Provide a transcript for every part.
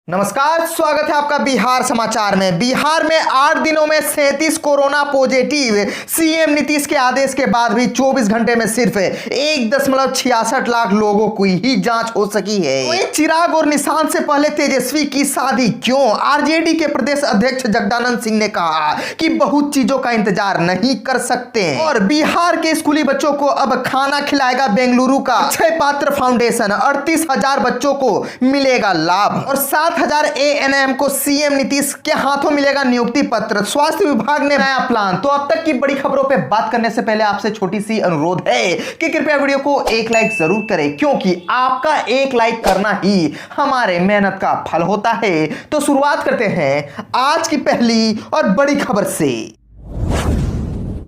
नमस्कार, स्वागत है आपका बिहार समाचार में। बिहार में 8 दिनों में 37 कोरोना पॉजिटिव। सीएम नीतीश के आदेश के बाद भी 24 घंटे में सिर्फ 1.66 लाख लोगों की ही जांच हो सकी है। तो चिराग और निशांत से पहले तेजस्वी की शादी क्यों? आरजेडी के प्रदेश अध्यक्ष जगदानंद सिंह ने कहा कि बहुत चीजों का इंतजार नहीं कर सकते। और बिहार के स्कूली बच्चों को अब खाना खिलाएगा बेंगलुरु का अक्षय पात्र फाउंडेशन। 38,000 बच्चों को मिलेगा लाभ और 7,000 एएनएम को सीएम नीतीश के हाथों मिलेगा नियुक्ति पत्र। स्वास्थ्य विभाग ने नया प्लान। तो अब तक की बड़ी खबरों पे बात करने से पहले आपसे छोटी सी अनुरोध है कि कृपया वीडियो को एक लाइक जरूर करें, क्योंकि आपका एक लाइक करना ही हमारे मेहनत का फल होता है। तो शुरुआत करते हैं आज की पहली और बड़ी खबर से।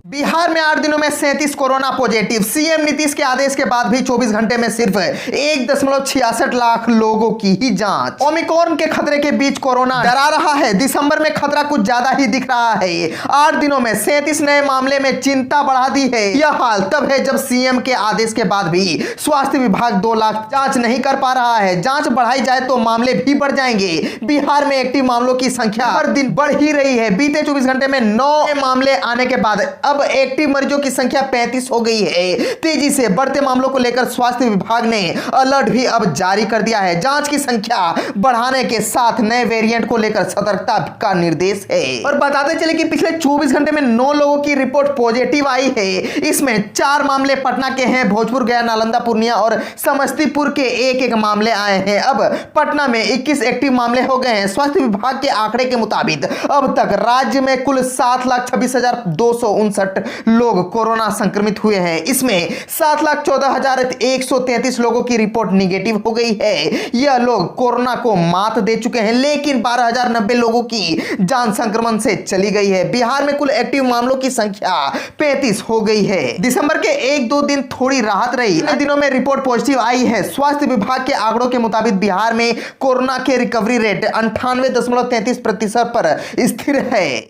बिहार में 8 दिनों में 37 कोरोना पॉजिटिव। सीएम नीतीश के आदेश के बाद भी 24 घंटे में सिर्फ 1.66 लाख लोगों की ही जांच। ओमिक्रॉन के खतरे के बीच कोरोना डरा रहा है। दिसंबर में खतरा कुछ ज्यादा ही दिख रहा है। 8 दिनों में 37 नए मामले में चिंता बढ़ा दी है। यह हाल तब है जब सीएम के आदेश के बाद भी स्वास्थ्य विभाग 2 लाख जांच नहीं कर पा रहा है। जांच बढ़ाई जाए तो मामले भी बढ़ जाएंगे। बिहार में एक्टिव मामलों की संख्या हर दिन बढ़ ही रही है। बीते 24 घंटे में 9 मामले आने के बाद अब एक्टिव मरीजों की संख्या 35 हो गई है। तेजी से बढ़ते मामलों को लेकर स्वास्थ्य विभाग ने अलर्ट भी अब जारी कर दिया है। जांच की संख्या बढ़ाने के साथ नए वेरिएंट को लेकर सतर्कता का निर्देश है। और बताते चले कि पिछले 24 घंटे में 9 लोगों की रिपोर्ट पॉजिटिव आई है। इसमें 4 मामले पटना के हैं। भोजपुर, गया, नालंदा, पूर्णिया और समस्तीपुर के एक एक मामले आए हैं। अब पटना में 21 एक्टिव मामले हो गए हैं। स्वास्थ्य विभाग के आंकड़े के मुताबिक अब तक राज्य में कुल 7,26,259 लोग कोरोना संक्रमित हुए हैं। इसमें 7,14,133 लोगों की रिपोर्ट निगेटिव हो गई है। यह लोग कोरोना को मात दे चुके हैं, लेकिन 12,090 लोगों की जान संक्रमण से चली गई है। बिहार में कुल एक्टिव मामलों की संख्या 35 हो गई है। दिसंबर के 1-2 दिन थोड़ी राहत रही। इन दिनों में रिपोर्ट पॉजिटिव आई है। स्वास्थ्य विभाग के आंकड़ों के मुताबिक बिहार में कोरोना के रिकवरी रेट 98.33% पर स्थिर है।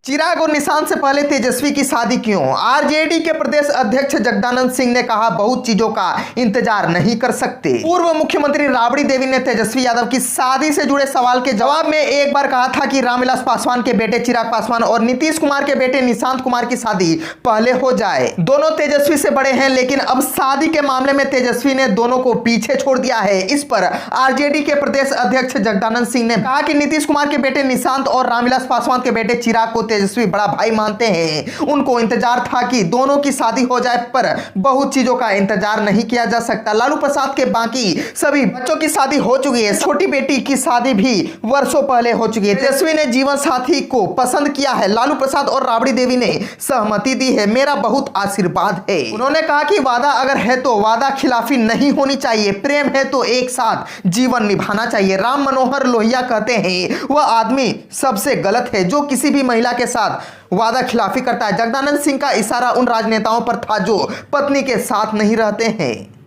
चिराग और निशांत से पहले तेजस्वी की शादी क्यों? आरजेडी के प्रदेश अध्यक्ष जगदानंद सिंह ने कहा बहुत चीजों का इंतजार नहीं कर सकते। पूर्व मुख्यमंत्री राबड़ी देवी ने तेजस्वी यादव की शादी से जुड़े सवाल के जवाब में एक बार कहा था कि रामविलास पासवान के बेटे चिराग पासवान और नीतीश कुमार के बेटे निशांत कुमार की शादी पहले हो जाए। दोनों तेजस्वी से बड़े हैं, लेकिन अब शादी के मामले में तेजस्वी ने दोनों को पीछे छोड़ दिया है। इस पर आरजेडी के प्रदेश अध्यक्ष जगदानंद सिंह ने कहा कि नीतीश कुमार के बेटे निशांत और रामविलास पासवान के बेटे चिराग को तेजस्वी बड़ा भाई मानते हैं। उनको इंतजार था कि दोनों की शादी हो जाए, पर बहुत चीजों का इंतजार नहीं किया जा सकता। लालू प्रसाद के बाकी सभी बच्चों की शादी हो चुकी है। छोटी बेटी की शादी भी वर्षों पहले हो चुकी है। तेजस्वी ने जीवन साथी को पसंद किया है। लालू प्रसाद और राबड़ी देवी ने सहमति दी है। मेरा बहुत आशीर्वाद है। उन्होंने कहा कि वादा अगर है तो वादा खिलाफी नहीं होनी चाहिए। प्रेम है तो एक साथ जीवन निभाना चाहिए। राम मनोहर लोहिया कहते हैं वह आदमी सबसे गलत है जो किसी भी महिला के साथ वादा खिलाफी करता है। जगदानंद सिंह का इशारा उन राजनेताओं पर था जो पत्नी के साथ नहीं रहते हैं।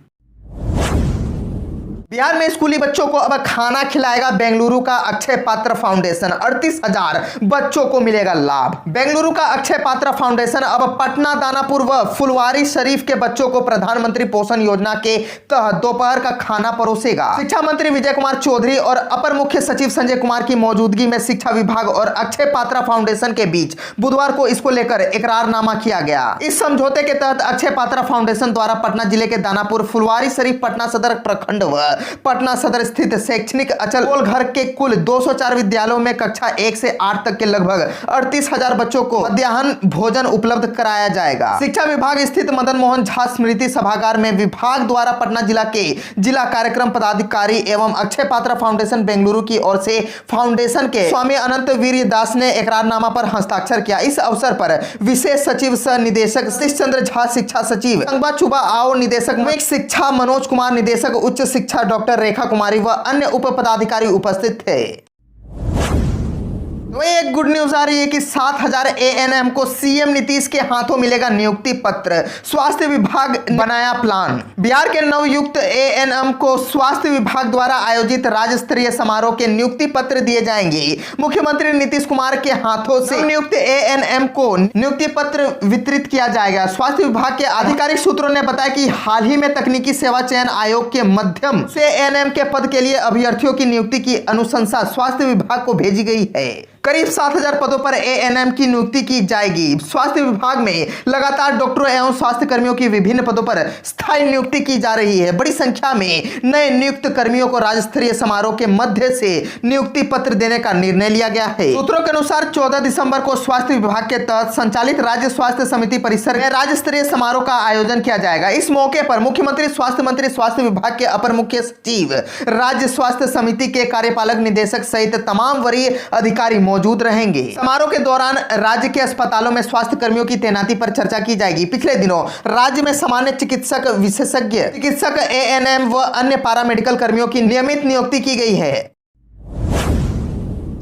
बिहार में स्कूली बच्चों को अब खाना खिलाएगा बेंगलुरु का अक्षय पात्र फाउंडेशन। 38,000 बच्चों को मिलेगा लाभ। बेंगलुरु का अक्षय पात्र फाउंडेशन अब पटना, दानापुर व फुलवारी शरीफ के बच्चों को प्रधानमंत्री पोषण योजना के तहत दोपहर का खाना परोसेगा। शिक्षा मंत्री विजय कुमार चौधरी और अपर मुख्य सचिव संजय कुमार की मौजूदगी में शिक्षा विभाग और अक्षय पात्र फाउंडेशन के बीच बुधवार को इसको लेकर इकरारनामा किया गया। इस समझौते के तहत अक्षय पात्र फाउंडेशन द्वारा पटना जिले के दानापुर, फुलवारी शरीफ, पटना सदर प्रखंड व पटना सदर स्थित शैक्षणिक अचल घर के कुल 204 विद्यालयों में कक्षा 1 से 8 तक के लगभग 38,000 बच्चों को मध्याह्न भोजन उपलब्ध कराया जाएगा। शिक्षा विभाग स्थित मदन मोहन झा स्मृति सभागार में विभाग द्वारा पटना जिला के जिला कार्यक्रम पदाधिकारी एवं अक्षय पात्र फाउंडेशन बेंगलुरु की ओर से फाउंडेशन के स्वामी अनंत वीर दास ने इकरारनामा पर हस्ताक्षर किया। इस अवसर पर विशेष सचिव सह निदेशक सतीश चंद्र झा, शिक्षा सचिव संगबा चुबा आओ, निदेशक शिक्षा मनोज कुमार, निदेशक उच्च शिक्षा डॉक्टर रेखा कुमारी व अन्य उप पदाधिकारी उपस्थित थे। तो एक एक गुड न्यूज आ रही है कि 7000 एएनएम को सीएम नीतीश के हाथों मिलेगा नियुक्ति पत्र। स्वास्थ्य विभाग बनाया प्लान। बिहार के नवयुक्त एएनएम को स्वास्थ्य विभाग द्वारा आयोजित राज्य स्तरीय समारोह के नियुक्ति पत्र दिए जाएंगे। मुख्यमंत्री नीतीश कुमार के हाथों से नियुक्त एएनएम को नियुक्ति पत्र वितरित किया जाएगा। स्वास्थ्य विभाग के आधिकारिक सूत्रों ने बताया कि हाल ही में तकनीकी सेवा चयन आयोग के माध्यम से एएनएम के पद के लिए अभ्यर्थियों की नियुक्ति की अनुशंसा स्वास्थ्य विभाग को भेजी गई है। करीब 7000 पदों पर एएनएम की नियुक्ति की जाएगी। स्वास्थ्य विभाग में लगातार डॉक्टरों एवं स्वास्थ्य कर्मियों की विभिन्न पदों पर स्थायी नियुक्ति की जा रही है। बड़ी संख्या में नए नियुक्त कर्मियों को राज्य स्तरीय समारोह के मध्य से नियुक्ति पत्र देने का निर्णय लिया गया है। सूत्रों के अनुसार 14 दिसंबर को स्वास्थ्य विभाग के तहत संचालित राज्य स्वास्थ्य समिति परिसर में राज्य स्तरीय समारोह का आयोजन किया जाएगा। इस मौके पर मुख्यमंत्री, स्वास्थ्य मंत्री, स्वास्थ्य विभाग के अपर मुख्य सचिव, राज्य स्वास्थ्य समिति के कार्यपालक निदेशक सहित तमाम वरीय अधिकारी मौजूद रहेंगे। समारोह के दौरान राज्य के अस्पतालों में स्वास्थ्य कर्मियों की तैनाती पर चर्चा की जाएगी। पिछले दिनों राज्य में सामान्य चिकित्सक, विशेषज्ञ चिकित्सक, एएनएम व अन्य पैरामेडिकल कर्मियों की नियमित नियुक्ति की गई है।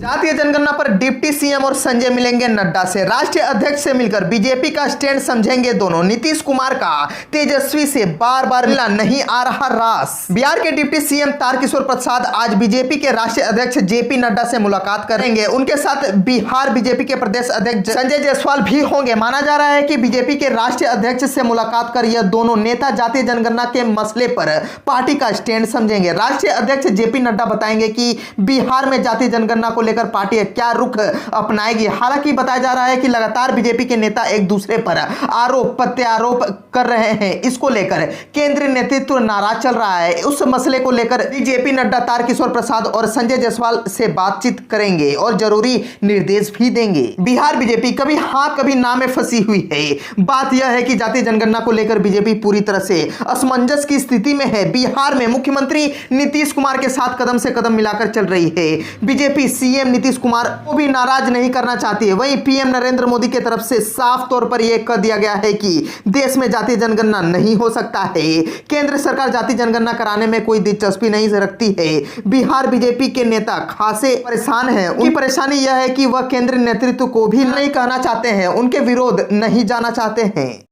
जातीय जनगणना पर डिप्टी सीएम और संजय मिलेंगे नड्डा से। राष्ट्रीय अध्यक्ष से मिलकर बीजेपी का स्टैंड समझेंगे दोनों। नीतीश कुमार का तेजस्वी से बार बार मिला नहीं आ रहा रास। बिहार के डिप्टी सीएम तारकिशोर प्रसाद आज बीजेपी के राष्ट्रीय अध्यक्ष जेपी नड्डा से मुलाकात करेंगे। उनके साथ बिहार बीजेपी के प्रदेश अध्यक्ष संजय जायसवाल भी होंगे। माना जा रहा है कि बीजेपी के राष्ट्रीय अध्यक्ष से मुलाकात कर यह दोनों नेता जातीय जनगणना के मसले पर पार्टी का स्टैंड समझेंगे। राष्ट्रीय अध्यक्ष जेपी नड्डा बताएंगे कि बिहार में जातीय जनगणना को लेकर पार्टी क्या रुख अपनाएगी। हालांकि बताया जा रहा है कि लगातार बीजेपी के नेता एक दूसरे पर आरोप प्रत्यारोप कर रहे हैं। इसको लेकर केंद्रीय नेतृत्व नाराज चल रहा है। उस मसले को लेकर जेपी नड्डा तारकिशोर प्रसाद और संजय जायसवाल से बातचीत करेंगे और जरूरी निर्देश भी देंगे। बिहार बीजेपी कभी हां कभी ना में फंसी हुई है। बात यह है कि जातीय जनगणना को लेकर बीजेपी पूरी तरह से असमंजस की स्थिति में है। बिहार में मुख्यमंत्री नीतीश कुमार के साथ कदम से कदम मिलाकर चल रही है। बीजेपी सीएम नीतीश कुमार को भी नाराज नहीं करना चाहती है। वहीं पीएम नरेंद्र मोदी की तरफ से साफ तौर पर यह कह दिया गया है कि देश में जातीय जनगणना नहीं हो सकता है। केंद्र सरकार जातीय जनगणना कराने में कोई दिलचस्पी नहीं रखती है। बिहार बीजेपी के नेता खासे परेशान हैं। उनकी परेशानी यह है कि वह केंद्रीय नेतृत्व को भी नहीं कहना चाहते हैं, उनके विरोध नहीं जाना चाहते हैं।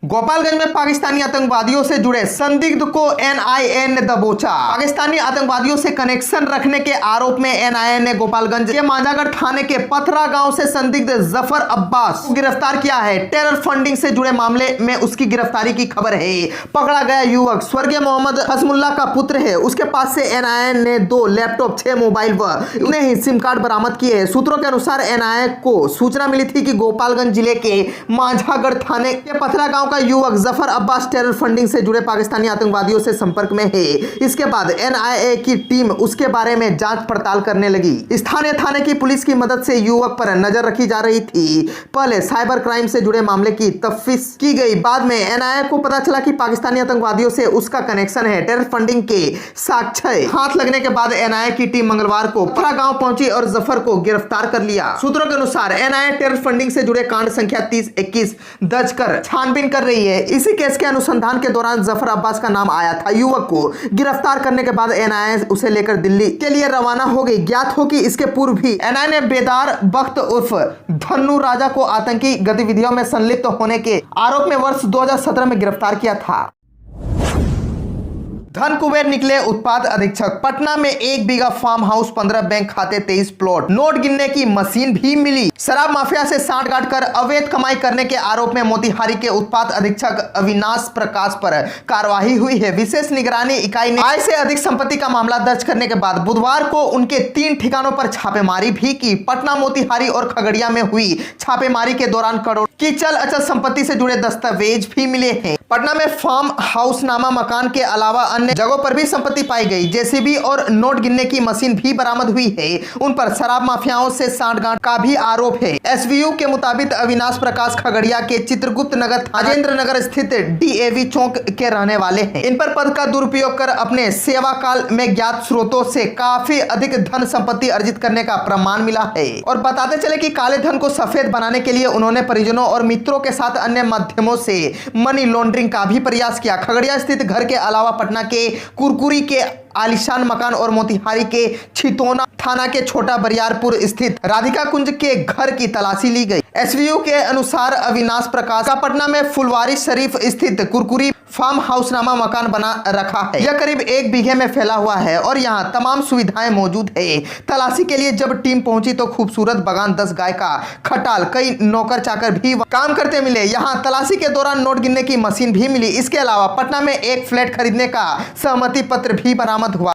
गोपालगंज में पाकिस्तानी आतंकवादियों से जुड़े संदिग्ध को एनआईए ने दबोचा। पाकिस्तानी आतंकवादियों से कनेक्शन रखने के आरोप में एनआईए ने गोपालगंज के मांझागढ़ थाने के पथरा गांव से संदिग्ध जफर अब्बास को गिरफ्तार किया है। टेरर फंडिंग से जुड़े मामले में उसकी गिरफ्तारी की खबर है। पकड़ा गया युवक स्वर्गीय मोहम्मद हसमुल्ला का पुत्र है। उसके पास से एनआईए ने 2 लैपटॉप, 6 मोबाइल व उन्हें ही सिम कार्ड बरामद किए हैं। सूत्रों के अनुसार एनआईए को सूचना मिली थी कि गोपालगंज जिले के मांझागढ़ थाने के पथरा गांव युवक जफर अब्बास टेरर फंडिंग से जुड़े पाकिस्तानी आतंकवादियों से संपर्क में है। इसके बाद एनआईए की टीम उसके बारे में जांच पड़ताल करने लगी। स्थानीय थाने की पुलिस की मदद से युवक पर नजर रखी जा रही थी। पहले साइबर क्राइम से जुड़े मामले की तफ्तीश की गई। बाद में एनआईए को पता चला कि पाकिस्तानी आतंकवादियों से उसका कनेक्शन है। टेरर फंडिंग के साक्ष्य हाथ लगने के बाद एनआईए की टीम मंगलवार को पथरा गांव पहुंची और जफर को गिरफ्तार कर लिया। सूत्रों के अनुसार एनआईए टेरर फंडिंग से जुड़े कांड संख्या 30-21 दर्ज कर छानबीन कर रही है। इसी केस के अनुसंधान के दौरान जफर अब्बास का नाम आया था। युवक को गिरफ्तार करने के बाद एनआईए उसे लेकर दिल्ली के लिए रवाना हो गई। ज्ञात हो कि इसके पूर्व भी एनआईए ने बेदार बख्त उर्फ धन्नू राजा को आतंकी गतिविधियों में संलिप्त होने के आरोप में वर्ष 2017 में गिरफ्तार किया था। धन कुबेर निकले उत्पाद अधीक्षक। पटना में 1 बीघा फार्म हाउस, 15 बैंक खाते, 23 प्लॉट, नोट गिनने की मशीन भी मिली। शराब माफिया से सांठगांठ कर अवैध कमाई करने के आरोप में मोतिहारी के उत्पाद अधीक्षक अविनाश प्रकाश पर कार्रवाई हुई है। विशेष निगरानी इकाई ने आय से अधिक संपत्ति का मामला दर्ज करने के बाद बुधवार को उनके 3 ठिकानों पर छापेमारी भी की। पटना, मोतिहारी और खगड़िया में हुई छापेमारी के दौरान करोड़ की चल अचल संपत्ति से जुड़े दस्तावेज भी मिले हैं। पटना में फार्म हाउस नामा मकान के अलावा अन्य जगहों पर भी संपत्ति पाई गई। जेसीबी और नोट गिनने की मशीन भी बरामद हुई है। उन पर शराब माफियाओं से सांठगांठ का भी आरोप है। एसवीयू के मुताबिक अविनाश प्रकाश खगड़िया के चित्रगुप्त नगर राजेंद्र नगर स्थित डीएवी चौक के रहने वाले हैं। इन पर पद का दुरुपयोग कर अपने सेवा काल में ज्ञात स्रोतों से काफी अधिक धन संपत्ति अर्जित करने का प्रमाण मिला है। और बताते चले कि काले धन को सफेद बनाने के लिए उन्होंने परिजनों दोस्तों और मित्रों के साथ अन्य माध्यमों से मनी लॉन्ड्रिंग का भी प्रयास किया। खगड़िया स्थित घर के अलावा पटना के कुरकुरी के आलीशान मकान और मोतिहारी के छितौना थाना के छोटा बरियारपुर स्थित राधिका कुंज के घर की तलाशी ली गई। एसवीयू के अनुसार अविनाश प्रकाश का पटना में फुलवारी शरीफ स्थित कुरकुरी फार्म हाउस नामा मकान बना रखा है। यह करीब 1 बीघे में फैला हुआ है और यहाँ तमाम सुविधाएं मौजूद है। तलाशी के लिए जब टीम पहुंची तो खूबसूरत बगान, 10 गाय का खटाल, कई नौकर चाकर भी काम करते मिले। यहाँ तलाशी के दौरान नोट गिनने की मशीन भी मिली। इसके अलावा पटना में एक फ्लैट खरीदने का सहमति पत्र भी बरामद हुआ।